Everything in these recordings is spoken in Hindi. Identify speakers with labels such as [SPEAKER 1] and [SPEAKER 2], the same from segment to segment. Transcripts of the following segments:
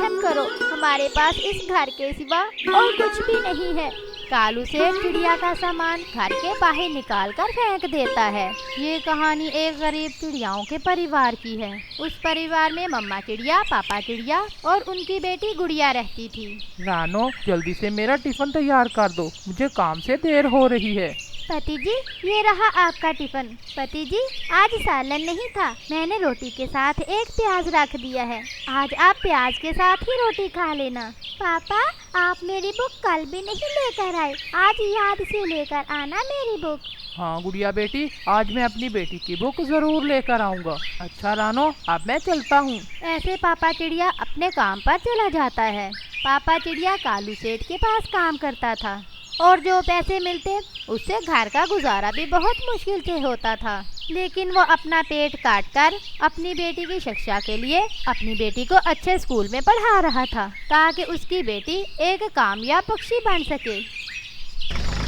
[SPEAKER 1] रहम करो, हमारे पास इस घर के सिवा और कुछ भी नहीं है। कालू सेठ चिड़िया का सामान घर के बाहर निकाल कर फेंक देता है। ये कहानी एक गरीब चिड़ियाओं के परिवार की है। उस परिवार में मम्मा चिड़िया, पापा चिड़िया और उनकी बेटी गुड़िया रहती थी।
[SPEAKER 2] रानो, जल्दी से मेरा टिफिन तैयार कर दो, मुझे काम से देर हो रही है।
[SPEAKER 1] पति जी, ये रहा आपका टिफिन। पति जी, आज सालन नहीं था, मैंने रोटी के साथ एक प्याज रख दिया है, आज आप प्याज के साथ ही रोटी खा लेना। पापा, आप मेरी बुक कल भी नहीं लेकर आए, आज याद से लेकर आना मेरी बुक।
[SPEAKER 2] हाँ गुड़िया बेटी, आज मैं अपनी बेटी की बुक जरूर लेकर आऊँगा। अच्छा रानो, अब मैं चलता हूँ।
[SPEAKER 1] ऐसे पापा चिड़िया अपने काम पर चला जाता है। पापा चिड़िया कालू सेठ के पास काम करता था और जो पैसे मिलते उससे घर का गुजारा भी बहुत मुश्किल से होता था। लेकिन वो अपना पेट काट कर अपनी बेटी की शिक्षा के लिए अपनी बेटी को अच्छे स्कूल में पढ़ा रहा था, ताकि उसकी बेटी एक कामयाब पक्षी बन सके।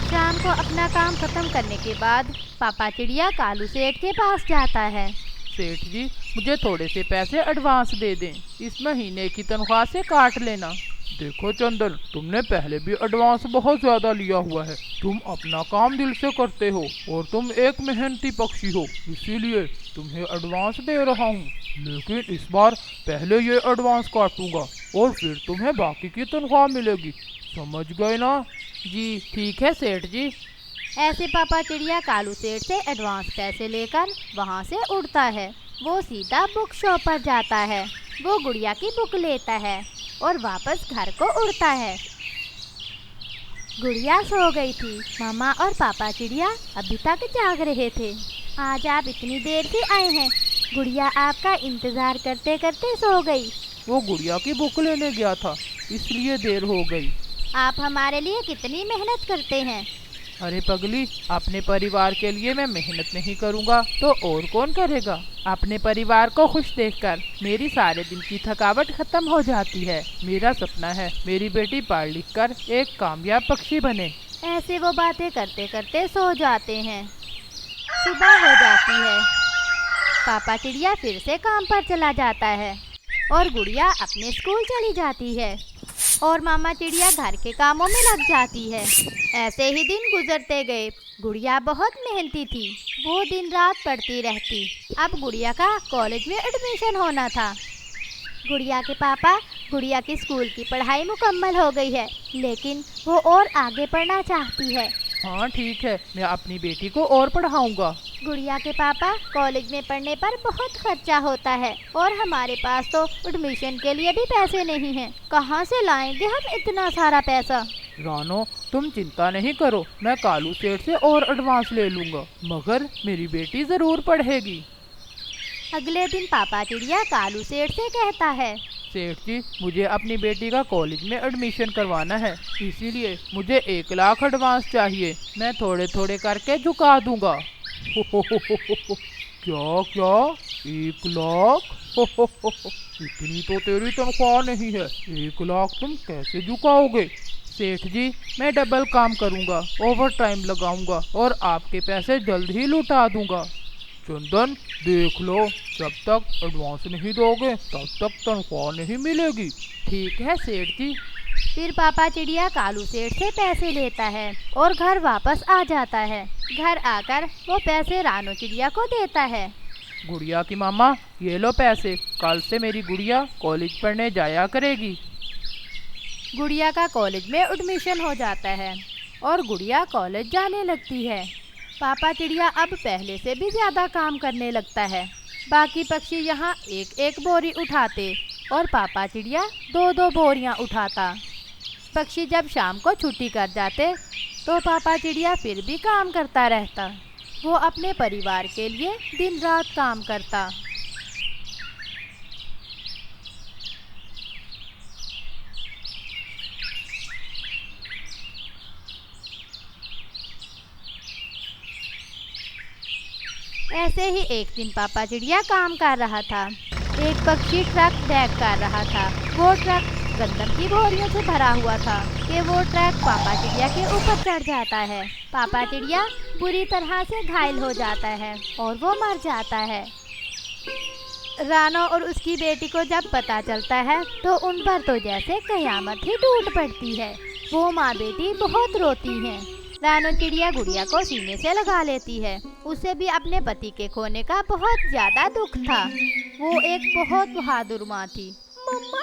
[SPEAKER 1] शाम को अपना काम खत्म करने के बाद पापा चिड़िया कालू सेठ के पास जाता है।
[SPEAKER 2] सेठ जी, मुझे थोड़े से पैसे एडवांस दे दें, इस महीने की तनख्वाह से काट लेना। देखो चंदन, तुमने पहले भी एडवांस बहुत ज्यादा लिया हुआ है। तुम अपना काम दिल से करते हो और तुम एक मेहनती पक्षी हो, इसीलिए तुम्हें एडवांस दे रहा हूँ। लेकिन इस बार पहले ये एडवांस काटूंगा और फिर तुम्हें बाकी की तनख्वाह मिलेगी, समझ गए ना?
[SPEAKER 1] जी ठीक है सेठ जी। ऐसे पापा चिड़िया कालू सेठ से एडवांस पैसे लेकर वहाँ से उड़ता है। वो सीधा बुक शॉप पर जाता है, वो गुड़िया की बुक लेता है और वापस घर को उड़ता है। गुड़िया सो गई थी। मामा और पापा चिड़िया अभी तक जाग रहे थे। आज आप इतनी देर से आए हैं? गुड़िया आपका इंतजार करते करते सो गई।
[SPEAKER 2] वो गुड़िया की बुक लेने गया था, इसलिए देर हो गई।
[SPEAKER 1] आप हमारे लिए कितनी मेहनत करते हैं।
[SPEAKER 2] अरे पगली, अपने परिवार के लिए मैं मेहनत नहीं करूँगा तो और कौन करेगा? अपने परिवार को खुश देखकर मेरी सारे दिन की थकावट खत्म हो जाती है। मेरा सपना है मेरी बेटी पढ़ लिख कर एक कामयाब पक्षी बने।
[SPEAKER 1] ऐसे वो बातें करते करते सो जाते हैं। सुबह हो जाती है। पापा चिड़िया फिर से काम पर चला जाता है और गुड़िया अपने स्कूल चली जाती है और मामा चिड़िया घर के कामों में लग जाती है। ऐसे ही दिन गुजरते गए। गुड़िया बहुत मेहनती थी, वो दिन रात पढ़ती रहती। अब गुड़िया का कॉलेज में एडमिशन होना था। गुड़िया के पापा, गुड़िया की स्कूल की पढ़ाई मुकम्मल हो गई है, लेकिन वो और आगे पढ़ना चाहती है।
[SPEAKER 2] हाँ ठीक है, मैं अपनी बेटी को और पढ़ाऊंगा।
[SPEAKER 1] गुड़िया के पापा, कॉलेज में पढ़ने पर बहुत खर्चा होता है और हमारे पास तो एडमिशन के लिए भी पैसे नहीं हैं। कहाँ से लाएंगे हम इतना सारा पैसा?
[SPEAKER 2] रानो, तुम चिंता नहीं करो, मैं कालू सेठ से और एडवांस ले लूँगा, मगर मेरी बेटी ज़रूर पढ़ेगी।
[SPEAKER 1] अगले दिन पापा चिड़िया कालू सेठ से कहता है,
[SPEAKER 2] सेठ जी, मुझे अपनी बेटी का कॉलेज में एडमिशन करवाना है, इसीलिए मुझे 1 लाख एडवांस चाहिए। मैं थोड़े थोड़े करके झुका दूंगा। क्या क्या 1 लाख? इतनी तो तेरी तनख्वाह नहीं है, 1 लाख तुम कैसे झुकाओगे? सेठ जी, मैं डबल काम करूंगा, ओवर टाइम लगाऊंगा और आपके पैसे जल्द ही लौटा दूंगा। चंदन, देख लो, जब तक एडवांस नहीं दोगे तब तक तनख्वाह नहीं मिलेगी।
[SPEAKER 1] ठीक है सेठ जी। फिर पापा चिड़िया कालू सेठ से पैसे लेता है और घर वापस आ जाता है। घर आकर वो पैसे रानो चिड़िया को देता है।
[SPEAKER 2] गुड़िया की मामा, ये लो पैसे, कल से मेरी गुड़िया कॉलेज पढ़ने जाया करेगी।
[SPEAKER 1] गुड़िया का कॉलेज में एडमिशन हो जाता है और गुड़िया कॉलेज जाने लगती है। पापा चिड़िया अब पहले से भी ज़्यादा काम करने लगता है। बाकी पक्षी यहाँ एक एक बोरी उठाते और पापा चिड़िया 2-2 बोरियाँ उठाता। पक्षी जब शाम को छुट्टी कर जाते तो पापा चिड़िया फिर भी काम करता रहता। वो अपने परिवार के लिए दिन रात काम करता। ऐसे ही एक दिन पापा चिड़िया काम कर रहा था। एक पक्षी ट्रक बैक कर रहा था। वो ट्रक गंदम की बोरियों से भरा हुआ था कि वो ट्रक पापा चिड़िया के ऊपर चढ़ जाता है। पापा चिड़िया बुरी तरह से घायल हो जाता है और वो मर जाता है। रानो और उसकी बेटी को जब पता चलता है तो उन पर तो जैसे कयामत ही टूट पड़ती है। वो माँ बेटी बहुत रोती हैं। रानो चिड़िया गुड़िया को सीने से लगा लेती है। उसे भी अपने पति के खोने का बहुत ज्यादा दुख था। वो एक बहुत बहादुर माँ थी। मम्मा,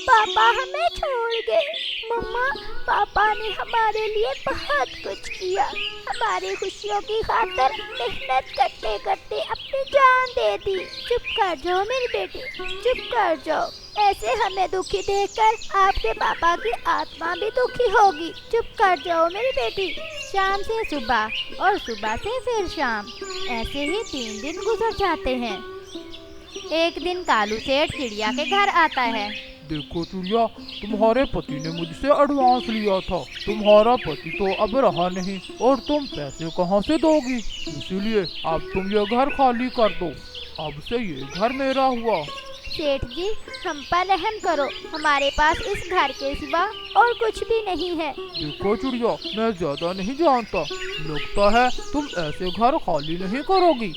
[SPEAKER 1] पापा हमें छोड़ गए। मम्मा, पापा ने हमारे लिए बहुत कुछ किया। हमारी खुशियों की खातिर मेहनत करते करते अपनी जान दे दी। चुप कर जाओ मेरी बेटी, चुप कर जाओ। ऐसे हमें दुखी देखकर आपके पापा की आत्मा भी दुखी होगी। चुप कर जाओ मेरी बेटी। शाम से सुबह और सुबह से फिर शाम, ऐसे ही 3 दिन गुजर जाते हैं। एक दिन कालू सेठ चिड़िया के घर आता है।
[SPEAKER 2] देखो चिड़िया, तुम्हारे पति ने मुझसे एडवांस लिया था। तुम्हारा पति तो अब रहा नहीं और तुम पैसे कहाँ से दोगी? इसीलिए अब तुम ये घर खाली कर दो। अब से ये घर मेरा हुआ।
[SPEAKER 1] सेठ जी, हम पर रहम करो। हमारे पास इस घर के सिवा और कुछ भी नहीं है।
[SPEAKER 2] देखो चिड़िया, मैं ज्यादा नहीं जानता, लगता है तुम ऐसे घर खाली नहीं करोगी।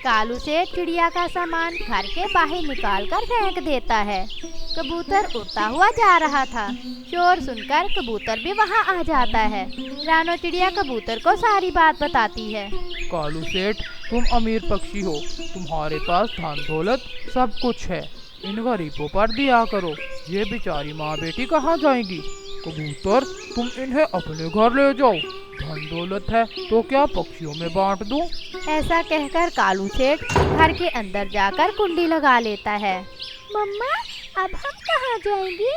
[SPEAKER 1] कालू सेठ चिड़िया का सामान घर के बाहर निकाल कर फेंक देता है। कबूतर उड़ता हुआ जा रहा था। शोर सुनकर कबूतर भी वहाँ आ जाता है। रानो चिड़िया कबूतर को सारी बात बताती है।
[SPEAKER 2] कालू सेठ, तुम अमीर पक्षी हो, तुम्हारे पास धन दौलत सब कुछ है। इन गरीबों पर दिया करो। ये बेचारी माँ बेटी कहाँ जाएंगी? कबूतर, तुम इन्हें अपने घर ले जाओ। धन दौलत है तो क्या पक्षियों में बांट दूं?
[SPEAKER 1] ऐसा कहकर कालू सेठ घर के अंदर जाकर कुंडी लगा लेता है। मम्मा, अब हम कहाँ जाएंगे?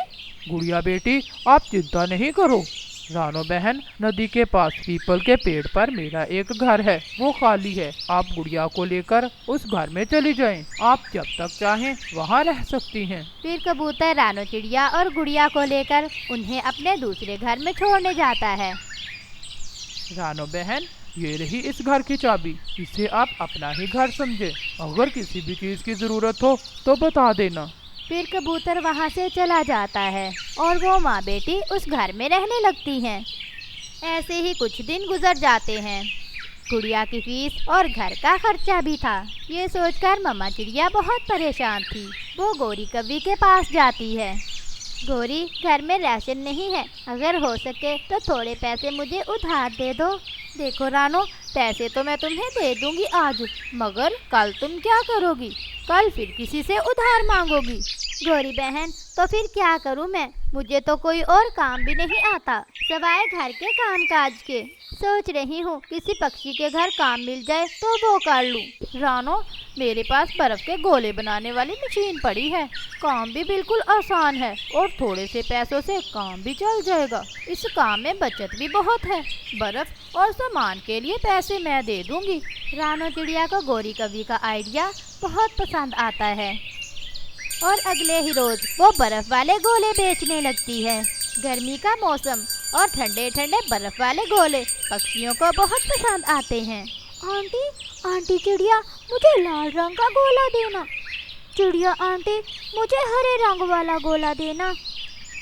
[SPEAKER 2] गुड़िया बेटी, आप चिंता नहीं करो। रानो बहन, नदी के पास पीपल के पेड़ पर मेरा एक घर है, वो खाली है। आप गुड़िया को लेकर उस घर में चली जाएं। आप जब तक चाहें वहाँ रह सकती हैं।
[SPEAKER 1] फिर कबूतर रानो चिड़िया और गुड़िया को लेकर उन्हें अपने दूसरे घर में छोड़ने जाता है।
[SPEAKER 2] रानो बहन, ये रही इस घर की चाबी। इसे आप अपना ही घर समझे। अगर किसी भी चीज की जरूरत हो तो बता देना।
[SPEAKER 1] फिर कबूतर वहाँ से चला जाता है और वो माँ बेटी उस घर में रहने लगती हैं। ऐसे ही कुछ दिन गुजर जाते हैं। गुड़िया की फीस और घर का खर्चा भी था। ये सोचकर मम्मा चिड़िया बहुत परेशान थी। वो गौरी कवि के पास जाती है। गौरी, घर में राशन नहीं है, अगर हो सके तो थोड़े पैसे मुझे उधार दे दो। देखो रानो, पैसे तो मैं तुम्हें दे दूंगी आज, मगर कल तुम क्या करोगी? कल फिर किसी से उधार मांगोगी। गौरी बहन, तो फिर क्या करूं मैं? मुझे तो कोई और काम भी नहीं आता सवाए घर के कामकाज के। सोच रही हूँ किसी पक्षी के घर काम मिल जाए तो वो कर लूँ। रानो, मेरे पास बर्फ के गोले बनाने वाली मशीन पड़ी है। काम भी बिल्कुल आसान है और थोड़े से पैसों से काम भी चल जाएगा। इस काम में बचत भी बहुत है। बर्फ और सामान के लिए पैसे मैं दे दूंगी। रानो चिड़िया को गौरी कवि का आइडिया बहुत पसंद आता है और अगले ही रोज वो बर्फ वाले गोले बेचने लगती है। गर्मी का मौसम और ठंडे ठंडे बर्फ वाले गोले पक्षियों को बहुत पसंद आते हैं। आंटी, आंटी चिड़िया, मुझे लाल रंग का गोला देना। चिड़िया आंटी, मुझे हरे रंग वाला गोला देना।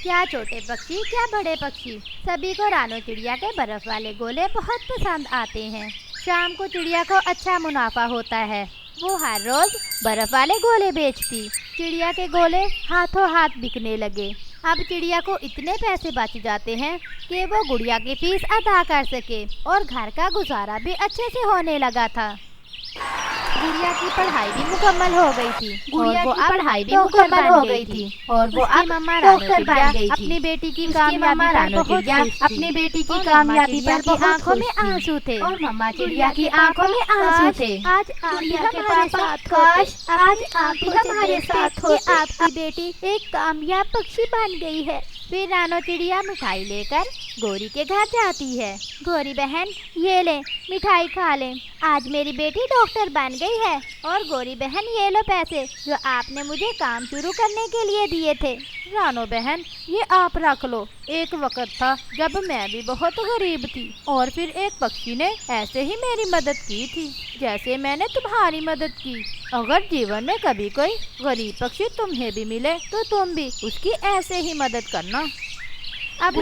[SPEAKER 1] क्या छोटे पक्षी, क्या बड़े पक्षी, सभी को रानो चिड़िया के बर्फ वाले गोले बहुत पसंद आते हैं। शाम को चिड़िया को अच्छा मुनाफा होता है। वो हर रोज बर्फ वाले गोले बेचती। चिड़िया के गोले हाथों हाथ बिकने लगे। अब चिड़िया को इतने पैसे बच जाते हैं कि वो गुड़िया की फीस अदा कर सके और घर का गुजारा भी अच्छे से होने लगा था। गुड़िया की पढ़ाई भी मुकम्मल हो गई थी और वो पढ़ाई भी मुकम्मल हो गई थी और वो अब मम्मा डॉक्टर बन गई थी। अपनी बेटी की कामयाबी पर आंखों में आंसू थे और मम्मा चिड़िया की आंखों में आंसू थे। आज आप भी हमारे साथ हो। आपकी बेटी एक कामयाब पक्षी बन गई है। फिर रानो चिड़िया मिठाई लेकर गौरी के घर जाती है। गौरी बहन, ये ले मिठाई खा ले, आज मेरी बेटी डॉक्टर बन गई है। और गौरी बहन, ये लो पैसे जो आपने मुझे काम शुरू करने के लिए दिए थे। रानो बहन, ये आप रख लो। एक वक्त था जब मैं भी बहुत गरीब थी और फिर एक पक्षी ने ऐसे ही मेरी मदद की थी जैसे मैंने तुम्हारी मदद की। अगर जीवन में कभी कोई गरीब पक्षी तुम्हें भी मिले तो तुम भी उसकी ऐसे ही मदद करना। अब